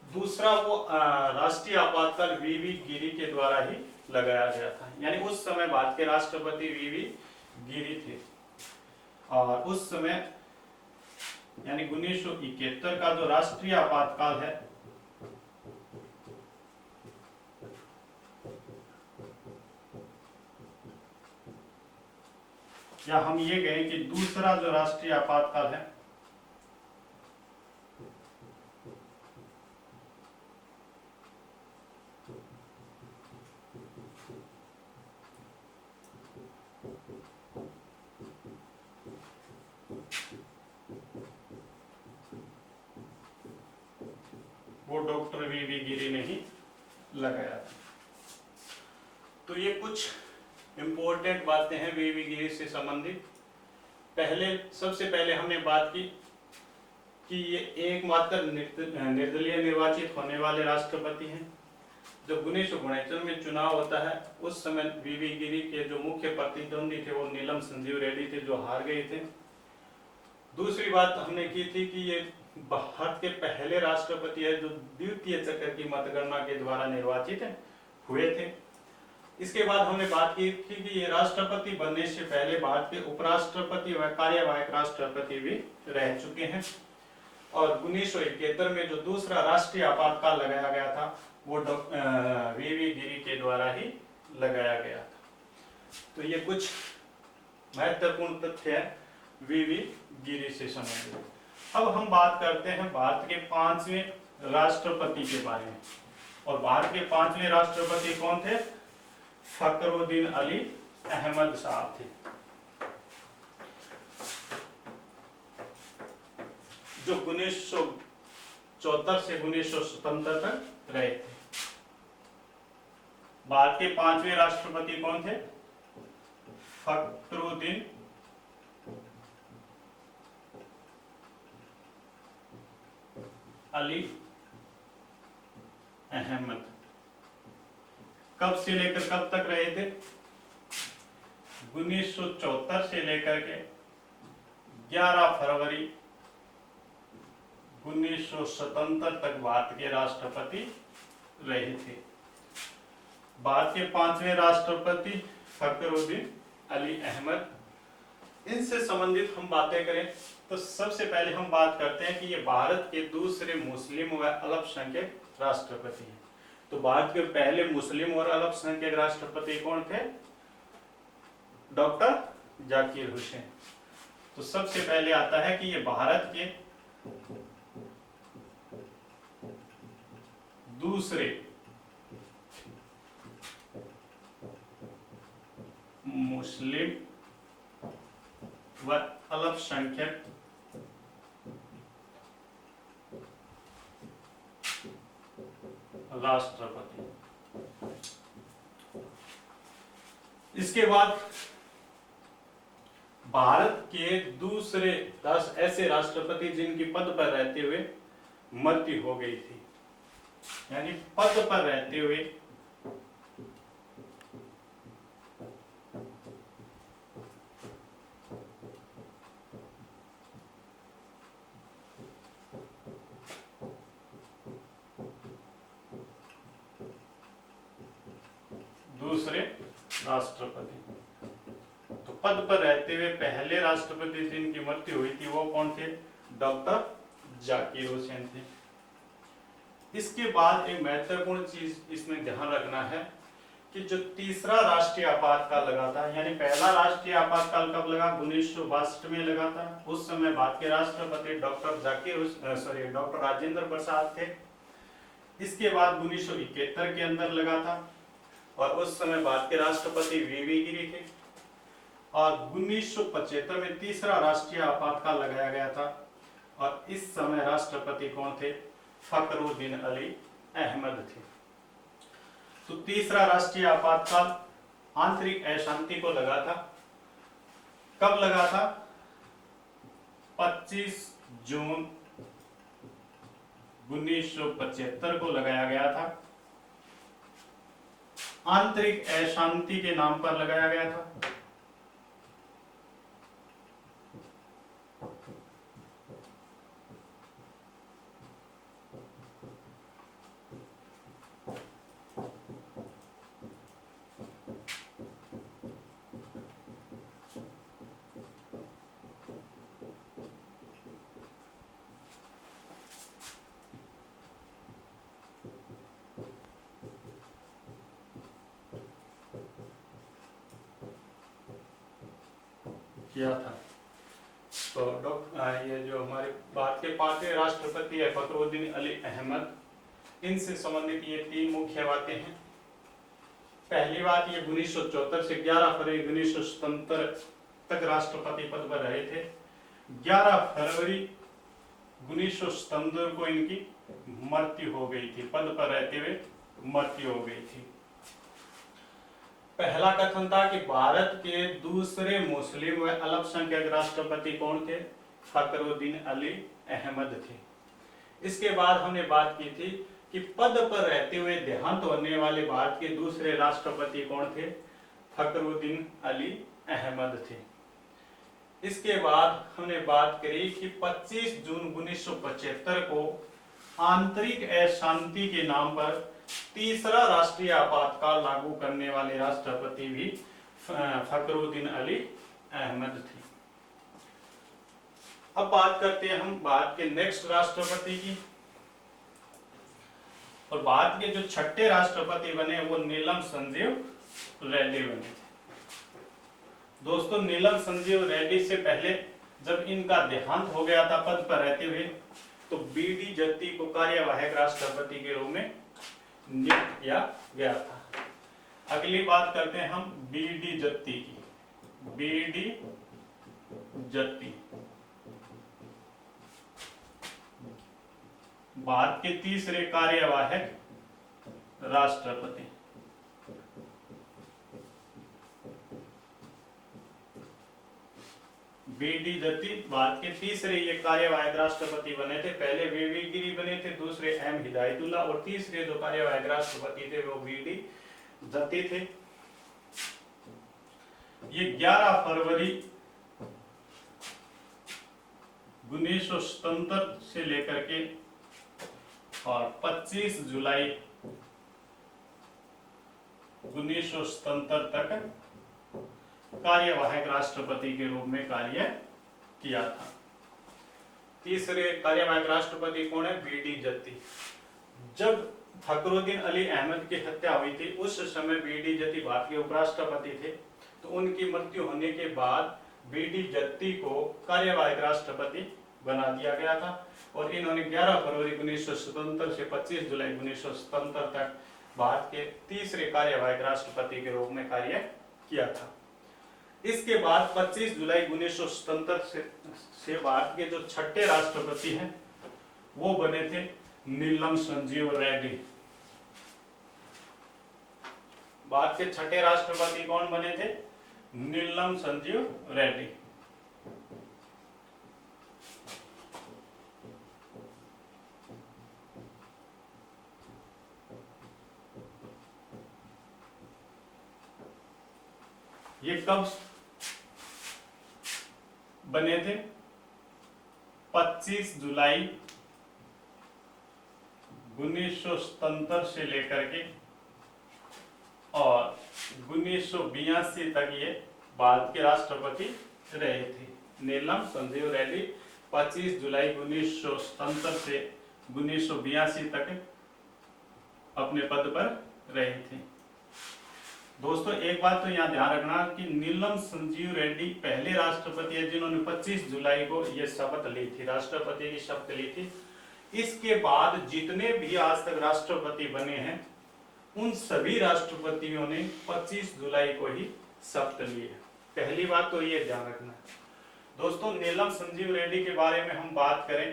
दूसरा वो राष्ट्रीय आपातकाल वीवी गिरी के द्वारा ही लगाया गया था। यानी उस समय भारत के राष्ट्रपति वीवी गिरी थे और उस समय यानी 1971 का जो राष्ट्रीय आपातकाल है या हम ये कहें कि दूसरा जो राष्ट्रीय आपातकाल है वो डॉक्टर वीवी गिरी ने ही लगाया था। तो ये कुछ इंपॉर्टेंट बातें हैं वीवी गिरी से संबंधित। सबसे पहले हमने बात की कि ये एकमात्र निर्दलीय निर्वाचित होने वाले राष्ट्रपति हैं। जब 1969 में चुनाव होता है उस समय वीवी गिरी के जो मुख्य प्रतिद्वंदी थे वो नीलम संजीव रेड्डी थे जो हार गए थे। दूसरी बात हमने की थी कि ये भारत के पहले राष्ट्रपति है जो द्वितीय चक्र की मतगणना के द्वारा निर्वाचित हुए थे। इसके बाद हमने बात की थी कि ये राष्ट्रपति बनने से पहले भारत के उपराष्ट्रपति व कार्यवाहक राष्ट्रपति भी रह चुके हैं और 1971 में जो दूसरा राष्ट्रीय आपातकाल लगाया गया था वो वीवी गिरी के द्वारा ही लगाया गया था। तो ये कुछ महत्वपूर्ण तथ्य है वीवी गिरी से संबंधित। अब हम बात करते हैं भारत के 5वें राष्ट्रपति के बारे में। और भारत के 5वें राष्ट्रपति कौन थे? फखरुद्दीन अली अहमद साहब थे, जो 1974 से 1977 तक रहे थे। भारत के 5वें राष्ट्रपति कौन थे? फखरुद्दीन अली अहमद। कब से लेकर कब तक रहे थे? 1974 से लेकर के 11 फरवरी 1977 तक भारत के राष्ट्रपति रहे थे। भारत के 5वें राष्ट्रपति फखरुद्दीन अली अहमद। इनसे संबंधित हम बातें करें तो सबसे पहले हम बात करते हैं कि ये भारत के दूसरे मुस्लिम व अल्पसंख्यक राष्ट्रपति हैं। तो भारत के पहले मुस्लिम और अल्पसंख्यक राष्ट्रपति कौन थे? डॉक्टर जाकिर हुसैन। तो सबसे पहले आता है कि ये भारत के दूसरे मुस्लिम व अल्पसंख्यक राष्ट्रपति। इसके बाद भारत के दूसरे ऐसे राष्ट्रपति जिनकी पद पर रहते हुए मृत्यु हो गई थी, यानी पद पर रहते हुए दूसरे राष्ट्रपति। तो पद पर रहते हुए पहले राष्ट्रपति जिनकी मृत्यु हुई थी वो कौन थे? डॉक्टर जाकिर हुसैन थे। इसके बाद एक महत्वपूर्ण चीज इसमें ध्यान रखना है कि जो तीसरा राष्ट्रीय आपातकाल लगा था, यानी पहला राष्ट्रीय आपातकाल कब लगा? 1962 में लगा था। उस समय भारत के राष्ट्रपति डॉक्टर राजेंद्र प्रसाद थे। इसके बाद 1971 के अंदर लगा था और उस समय भारत के राष्ट्रपति वीवी गिरी थे। और 1975 में तीसरा राष्ट्रीय आपातकाल लगाया गया था और इस समय राष्ट्रपति कौन थे? फखरुद्दीन अली अहमद थे। तो तीसरा राष्ट्रीय आपातकाल आंतरिक अशांति को लगा था। कब लगा था? 25 जून 1975 को लगाया गया था। आंतरिक अशांति के नाम पर लगाया गया था। किया था। तो ये जो हमारे भारत के 5वें राष्ट्रपति है फखरुद्दीन अली अहमद, इनसे संबंधित ये 3 मुख्य बातें हैं। पहली बात, ये 1974 से 11 फरवरी 1977 तक राष्ट्रपति पद पर रहे थे। 11 फरवरी 1977 को इनकी मृत्यु हो गई थी, पद पर रहते हुए मृत्यु हो गई थी। पहला कथन था कि भारत के दूसरे मुस्लिम व अल्पसंख्यक राष्ट्रपति कौन थे? फखरुद्दीन अली अहमद थे। इसके बाद हमने बात की थी कि पद पर रहते हुए देहांत होने वाले भारत के दूसरे राष्ट्रपति कौन थे? फखरुद्दीन अली अहमद थे। इसके बाद हमने बात करी कि 25 जून 1975 को आंतरिक अशांति के नाम पर तीसरा राष्ट्रीय आपातकाल लागू करने वाले राष्ट्रपति भी फखरुद्दीन अली अहमद थे। अब बात करते हैं हम भारत के नेक्स्ट राष्ट्रपति की। और भारत के जो 6ठे राष्ट्रपति बने वो नीलम संजीव रेड्डी बने थे। दोस्तों, नीलम संजीव रेड्डी से पहले जब इनका देहांत हो गया था पद पर रहते हुए, तो बीडी जत्ती को कार्यवाहक राष्ट्रपति के रूप में नियुक्त किया गया था। अगली बात करते हैं हम बीडी जत्ती की। बीडी जत्ती भारत के तीसरे कार्यवाहक राष्ट्रपति। बीडी जत्ती भारत के तीसरे ये कार्यवाहक राष्ट्रपति बने थे। पहले वीवी गिरी बने थे, दूसरे एम हिदायतुल्लाह और तीसरे जो कार्यवाहक राष्ट्रपति थे वो बीडी जत्ती थे। ये 11 फरवरी 1977 से लेकर के और 25 जुलाई 1977 तक कार्यवाहक राष्ट्रपति के रूप में कार्य किया था। तीसरे कार्यवाहक राष्ट्रपति कौन है? बीडी जत्ती। जब फखरुद्दीन अली अहमद की हत्या हुई थी उस समय बीडी जत्ती भारत के उपराष्ट्रपति थे। तो उनकी मृत्यु होने के बाद बीडी जत्ती को कार्यवाहक राष्ट्रपति बना दिया गया था और इन्होंने 11 फरवरी 1977 से 25 जुलाई 1977 तक भारत के तीसरे कार्यवाहक राष्ट्रपति के रूप में कार्य किया था। इसके बाद 25 जुलाई 1977 से भारत के जो छठे राष्ट्रपति हैं वो बने थे नीलम संजीव रेड्डी। भारत के छठे राष्ट्रपति कौन बने थे? नीलम संजीव रेड्डी। ये कब बने थे? 25 जुलाई 1977 से लेकर के और 1982 तक ये भारत के राष्ट्रपति रहे थे। नीलम संजीव रेड्डी 25 जुलाई 1977 से 1982 तक अपने पद पर रहे थे। दोस्तों एक बात तो यहाँ ध्यान रखना कि नीलम संजीव रेड्डी पहले राष्ट्रपति है जिन्होंने 25 जुलाई को ये शपथ ली थी, राष्ट्रपति की शपथ ली थी। इसके बाद जितने भी आज तक राष्ट्रपति बने हैं उन सभी राष्ट्रपतियों ने 25 जुलाई को ही शपथ ली है। पहली बात तो ये ध्यान रखना है। दोस्तों नीलम संजीव रेड्डी के बारे में हम बात करें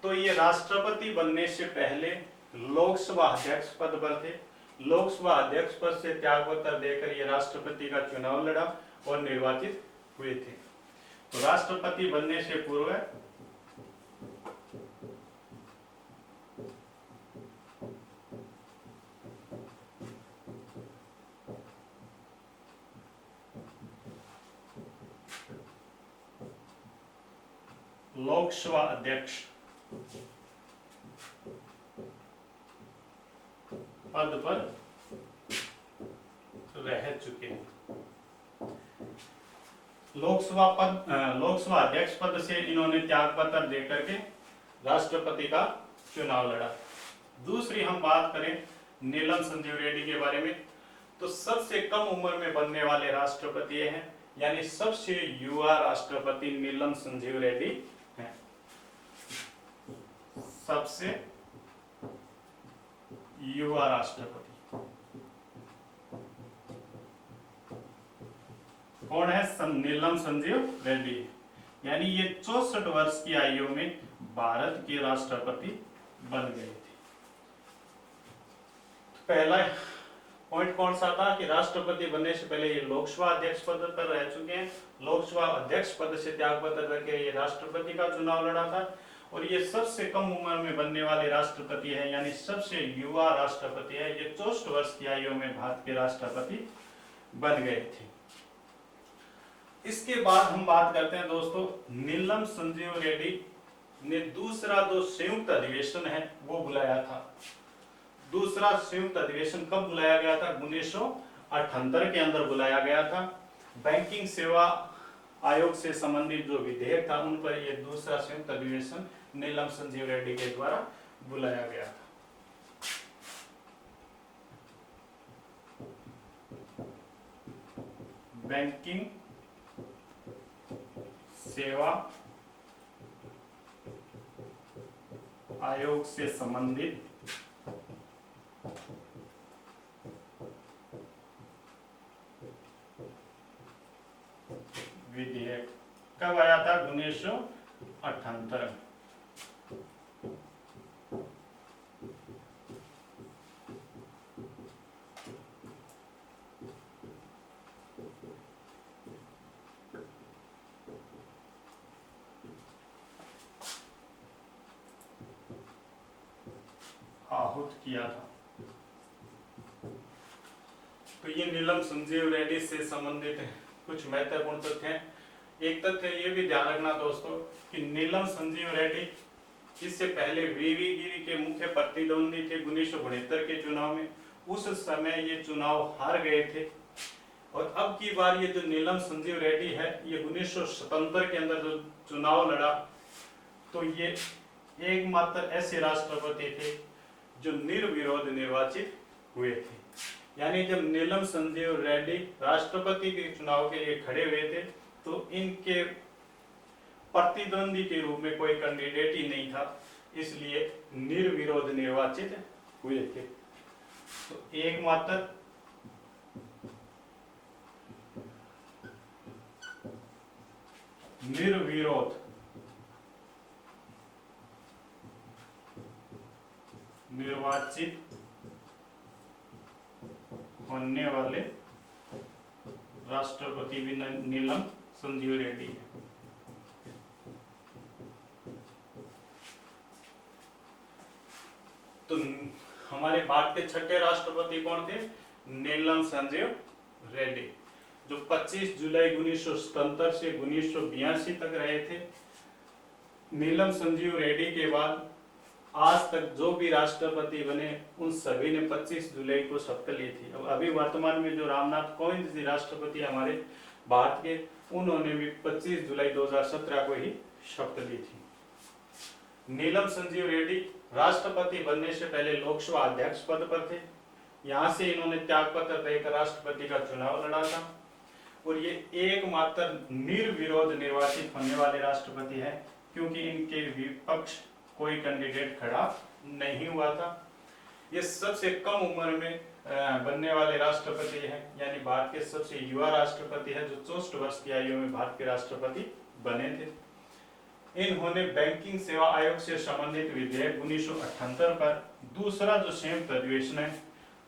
तो ये राष्ट्रपति बनने से पहले लोकसभा अध्यक्ष पद पर थे। लोकसभा अध्यक्ष पद से त्यागपत्र देकर ये राष्ट्रपति का चुनाव लड़ा और निर्वाचित हुए थे। तो राष्ट्रपति बनने से पूर्व लोकसभा अध्यक्ष पद पर रह चुके हैं। लोकसभा अध्यक्ष पद से इन्होंने त्यागपत्र देकर के राष्ट्रपति का चुनाव लड़ा। दूसरी हम बात करें नीलम संजीव रेड्डी के बारे में तो सबसे कम उम्र में बनने वाले राष्ट्रपति हैं, यानी सबसे युवा राष्ट्रपति नीलम संजीव रेड्डी हैं। सबसे युवा राष्ट्रपति कौन है? नीलम संजीव रेड्डी, यानी ये 64 वर्ष की आयु में भारत के राष्ट्रपति बन गए थे। तो पहला पॉइंट कौन सा था कि राष्ट्रपति बनने से पहले ये लोकसभा अध्यक्ष पद पर रह चुके हैं। लोकसभा अध्यक्ष पद से त्यागपत्र करके ये राष्ट्रपति का चुनाव लड़ा था और ये सबसे कम उम्र में बनने वाले राष्ट्रपति है, यानी सबसे युवा राष्ट्रपति है। ये 64 वर्ष की आयु में भारत के राष्ट्रपति बन गए थे। इसके बाद हम बात करते हैं दोस्तों नीलम संजीव रेड्डी ने दूसरा जो संयुक्त अधिवेशन है वो बुलाया था। दूसरा संयुक्त अधिवेशन कब बुलाया गया था? 1978 के अंदर बुलाया गया था। बैंकिंग सेवा आयोग से संबंधित जो विधेयक था उन पर यह दूसरा संयुक्त अधिवेशन नीलम संजीव रेड्डी के द्वारा बुलाया गया था। बैंकिंग सेवा आयोग से संबंधित विधेयक कब आया था? 1978। आहूत किया था। तो ये नीलम संजीव रेड्डी से संबंधित कुछ महत्वपूर्ण तथ्य हैं। एक तथ्य ये भी ध्यान रखना दोस्तों कि नीलम संजीव रेड्डी इससे पहले वीवी गिरी के मुख्य प्रतिद्वंदी थे 1972 के चुनाव में। उस समय ये चुनाव हार गए थे और अब की बार ये जो नीलम संजीव रेड्डी है ये 1977 के अंदर जो चुनाव लड़ा तो ये एकमात्र ऐसे राष्ट्रपति थे जो निर्विरोध निर्वाचित हुए थे। यानी जब नीलम संजीव रेड्डी राष्ट्रपति के चुनाव के लिए खड़े हुए थे तो इनके प्रतिद्वंदी के रूप में कोई कैंडिडेट ही नहीं था, इसलिए निर्विरोध निर्वाचित हुए थे। तो एकमात्र निर्विरोध निर्वाचित होने वाले राष्ट्रपति भी नीलम संजीव रेड्डी है। तो हमारे भारत के छठे राष्ट्रपति कौन थे? नीलम संजीव रेड्डी, जो 25 जुलाई 1977 से 1982 तक रहे थे। नीलम संजीव रेड्डी के बाद आज तक जो भी राष्ट्रपति बने उन सभी ने 25 जुलाई को शपथ ली थी। अब अभी वर्तमान में जो रामनाथ कोविंद जी राष्ट्रपति हमारे भारत के, उन्होंने भी 25 जुलाई 2017 को ही शपथ ली थी। नीलम संजीव रेड्डी राष्ट्रपति बनने से पहले लोकसभा अध्यक्ष पद पर थे। यहाँ से इन्होंने त्याग पत्र देकर राष्ट्रपति का चुनाव लड़ा था और ये एकमात्र निर्विरोध निर्वाचित होने वाले राष्ट्रपति हैं, क्योंकि इनके विपक्ष कोई कैंडिडेट खड़ा नहीं हुआ था। ये सबसे कम उम्र में बनने वाले राष्ट्रपति हैं, यानी भारत के सबसे युवा राष्ट्रपति हैं, जो 64 वर्ष की आयु में भारत के राष्ट्रपति बने थे। इन्होंने बैंकिंग सेवा आयोग से संबंधित विधेयक 1978 पर दूसरा जो संयुक्त अधिवेशन है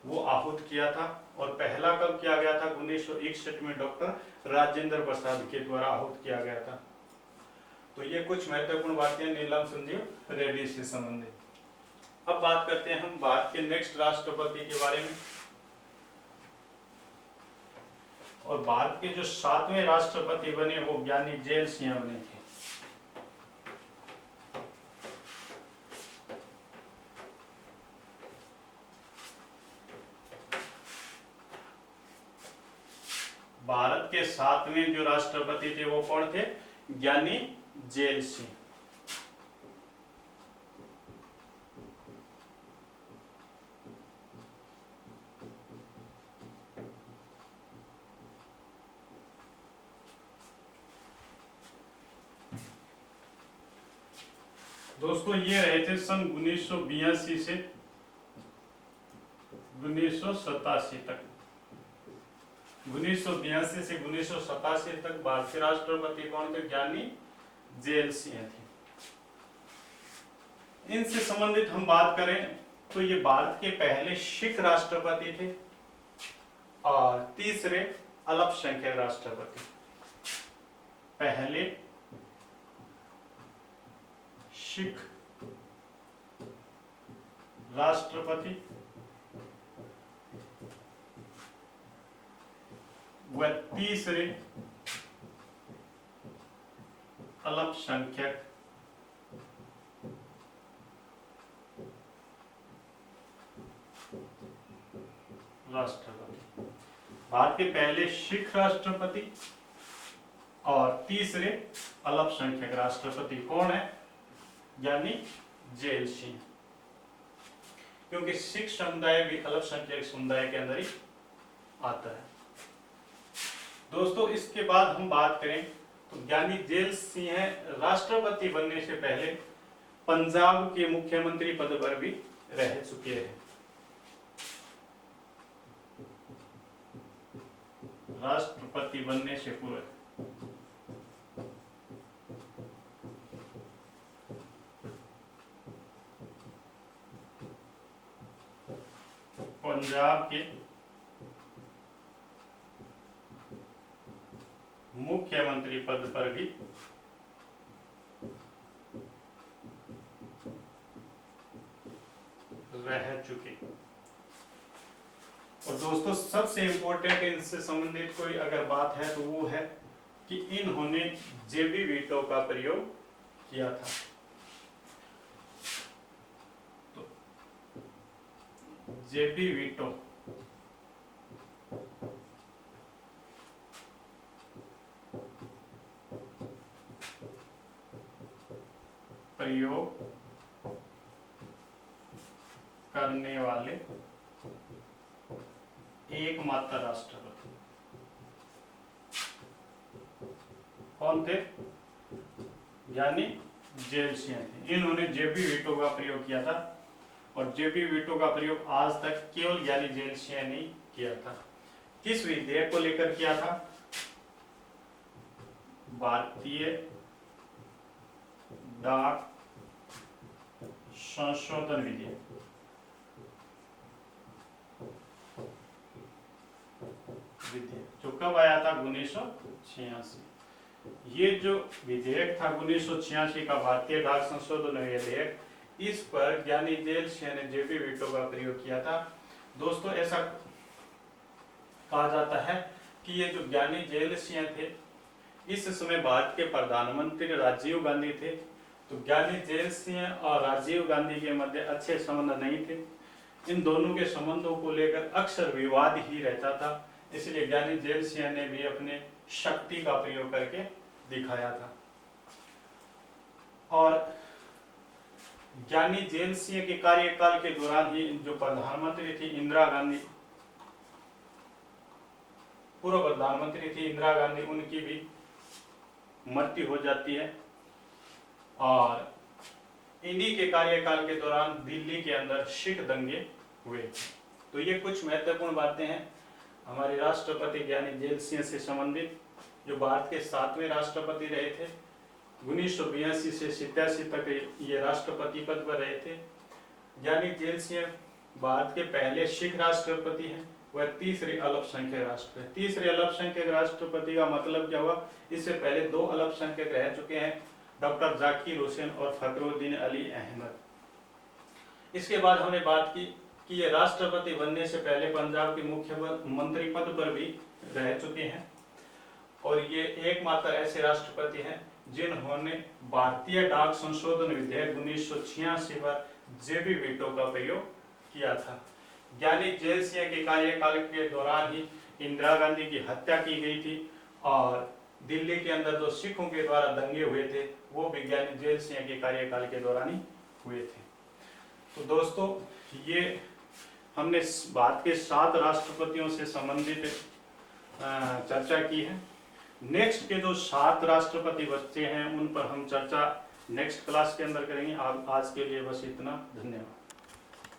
वो आहूत किया था, और पहला कब किया गया था? 1961 में डॉक्टर राजेंद्र प्रसाद के द्वारा आहूत किया गया था। तो ये कुछ महत्वपूर्ण बातें नीलम संजीव रेड्डी से संबंधित। अब बात करते हैं हम भारत के नेक्स्ट राष्ट्रपति के बारे में। और भारत के जो 7वें राष्ट्रपति बने वो ज्ञानी जैल सिंह बने थे। भारत के 7वें जो राष्ट्रपति थे वो कौन थे? ज्ञानी जैल सिंह। दोस्तों ये रहे थे सन 1982 से 1987 तक। 1982 से 1987 तक भारतीय राष्ट्रपति कौन थे? ज्ञानी जैल सिंह थे। इनसे संबंधित हम बात करें तो ये भारत के पहले सिख राष्ट्रपति थे और तीसरे अल्पसंख्यक राष्ट्रपति। पहले सिख राष्ट्रपति व तीसरे अल्पसंख्यक राष्ट्रपति। भारत के पहले सिख राष्ट्रपति और तीसरे अल्पसंख्यक राष्ट्रपति कौन है? यानी जैल सिंह, क्योंकि सिख समुदाय भी अल्पसंख्यक समुदाय के अंदर ही आता है। दोस्तों इसके बाद हम बात करें तो ज्ञानी जैल सिंह राष्ट्रपति बनने से पहले पंजाब के मुख्यमंत्री पद पर भी रह चुके हैं। राष्ट्रपति बनने से पूर्व पंजाब के मुख्यमंत्री पद पर भी रह चुके। और दोस्तों सबसे इंपॉर्टेंट इनसे संबंधित कोई अगर बात है तो वो है कि इन्होंने जेबी वीटो का प्रयोग किया था। तो जेबी वीटो प्रयोग करने वाले एकमात्र राष्ट्रपति कौन थे? यानी जैल सिंह थे। इन्होंने जेबी वीटो का प्रयोग किया था और जेबी वीटो का प्रयोग आज तक केवल यानी जैल सिंह ने किया था। किस विधेयक को लेकर किया था? भारतीय डाक संशोधन विधेयक। जो कब आया था? 1986। ये जो विधेयक था 1986 का भारतीय डाक संशोधन विधेयक, इस पर ज्ञानी जेल सिंह ने जेबी वीटो का प्रयोग किया था। दोस्तों ऐसा कहा जाता है कि ये जो ज्ञानी जेल सिंह थे, इस समय भारत के प्रधानमंत्री राजीव गांधी थे। तो ज्ञानी जेल सिंह और राजीव गांधी के मध्य अच्छे संबंध नहीं थे। इन दोनों के संबंधों को लेकर अक्सर विवाद ही रहता था। इसलिए ज्ञानी जेल सिंह ने भी अपने शक्ति का प्रयोग करके दिखाया था। और ज्ञानी जेल सिंह के कार्यकाल के दौरान ही जो प्रधानमंत्री थी इंदिरा गांधी, पूर्व प्रधानमंत्री थी इंदिरा गांधी, उनकी भी मृत्यु हो जाती है। और इन्हीं के कार्यकाल के दौरान दिल्ली के अंदर सिख दंगे हुए। तो ये कुछ महत्वपूर्ण बातें हैं हमारे राष्ट्रपति ज्ञानी जेल सिंह से संबंधित, जो भारत के 7वें राष्ट्रपति रहे थे। 1982 से 87 तक ये राष्ट्रपति पद पर रहे थे। ज्ञानी जेल सिंह भारत के पहले सिख राष्ट्रपति हैं। वह तीसरे अल्पसंख्यक राष्ट्र है। तीसरे अल्पसंख्यक राष्ट्रपति का मतलब क्या हुआ? इससे पहले 2 अल्पसंख्यक रह चुके हैं, डॉक्टर जाकिर हुसैन और फखरुद्दीन अली अहमद। इसके बाद हमने बात की कि ये राष्ट्रपति बनने से पहले पंजाब के मुख्यमंत्री पद पर भी रह चुके हैं। और ये एकमात्र ऐसे राष्ट्रपति हैं जिन्होंने भारतीय डाक संशोधन विधेयक 1986 पर जेबी वीटो का प्रयोग किया था। ज्ञानी जेल सिंह के कार्यकाल के दौरान ही इंदिरा गांधी की हत्या की गई थी और दिल्ली के अंदर जो सिखों के द्वारा दंगे हुए थे वो भी ज्ञानी जेल सिंह के कार्यकाल के दौरान ही हुए थे। तो दोस्तों ये हमने भारत के 7 राष्ट्रपतियों से संबंधित चर्चा की है। नेक्स्ट के जो 7 राष्ट्रपति बच्चे हैं उन पर हम चर्चा नेक्स्ट क्लास के अंदर करेंगे। आज के लिए बस इतना। धन्यवाद।